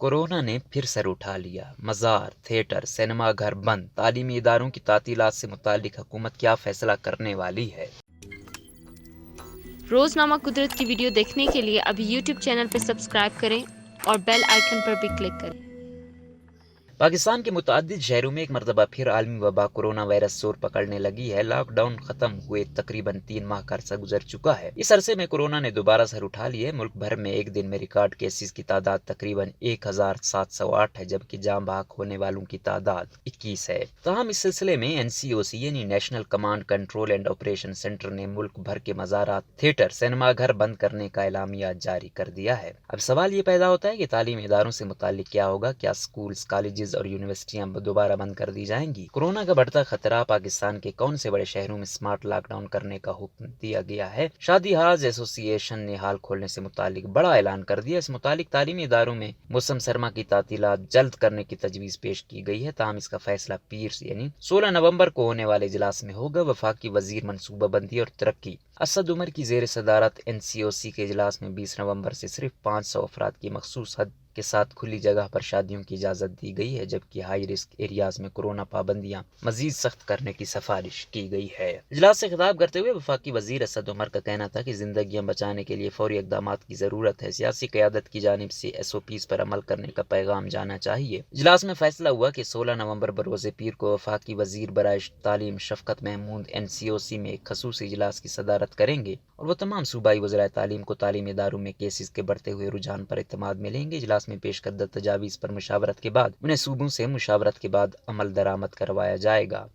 Corona نے پھر سر اٹھا لیا، مزار، تھیٹر، سینما گھر بند، تعلیمی اداروں کی تعطیلات سے متعلق حکومت کیا فیصلہ کرنے والی ہے؟ روزنامہ قدرت کی ویڈیو دیکھنے کے لیے ابھی یوٹیوب چینل پہ سبسکرائب کریں اور بیل آئیکن پر بھی کلک کریں۔ پاکستان کے متعدد شہروں میں ایک مرتبہ پھر عالمی وبا کورونا وائرس زور پکڑنے لگی ہے۔ لاک ڈاؤن ختم ہوئے تقریباً 3 ماہ کا عرصہ گزر چکا ہے۔ اس عرصے میں کورونا نے دوبارہ سر اٹھا لی ہے۔ ملک بھر میں ایک دن میں ریکارڈ کیسز کی تعداد تقریباً 1708 ہے، جبکہ جاں بحق ہونے والوں کی تعداد 21 ہے۔ تاہم اس سلسلے میں NCOC یعنی national command control and operation centre نے ملک بھر کے مزارات، تھیٹر، سینما گھر بند کرنے کا اعلامیہ جاری کر دیا ہے۔ اب سوال یہ پیدا ہوتا ہے کہ تعلیمی اداروں سے متعلق کیا ہوگا؟ کیا اسکولز، کالجز اور یونیورسٹیاں دوبارہ بند کر دی جائیں گی؟ کورونا کا بڑھتا خطرہ، پاکستان کے کون سے بڑے شہروں میں سمارٹ لاک ڈاؤن کرنے کا حکم دیا گیا ہے؟ شادی ہاز ایسوسی ایشن نے ہال کھولنے سے متعلق بڑا اعلان کر دیا۔ اس متعلق تعلیمی اداروں میں موسم سرما کی تعطیلات جلد کرنے کی تجویز پیش کی گئی ہے، تاہم اس کا فیصلہ پیر یعنی 16 نومبر کو ہونے والے اجلاس میں ہوگا۔ وفاقی وزیر منصوبہ بندی اور ترقی اسد عمر کی زیر صدارت NCOC کے اجلاس میں 20 نومبر سے صرف 500 افراد کی مخصوص حد کے ساتھ کھلی جگہ پر شادیوں کی اجازت دی گئی ہے، جبکہ ہائی رسک ایریاز میں کورونا پابندیاں مزید سخت کرنے کی سفارش کی گئی ہے۔ اجلاس سے خطاب کرتے ہوئے وفاقی وزیر اسد عمر کا کہنا تھا کہ زندگیاں بچانے کے لیے فوری اقدامات کی ضرورت ہے۔ سیاسی قیادت کی جانب سے SOPs پر عمل کرنے کا پیغام جانا چاہیے۔ اجلاس میں فیصلہ ہوا کہ 16 نومبر بروز پیر کو وفاقی وزیر برائے تعلیم شفقت محمود NCOC میں ایک خصوصی اجلاس کی صدارت کریں گے اور وہ تمام صوبائی وزرائے تعلیم کو تعلیمی اداروں میں کیسز کے بڑھتے ہوئے رجحان پر اعتماد میں لیں گے۔ اجلاس میں پیش کردہ تجاویز پر مشاورت کے بعد انہیں صوبوں سے مشاورت کے بعد عمل درآمد کروایا جائے گا۔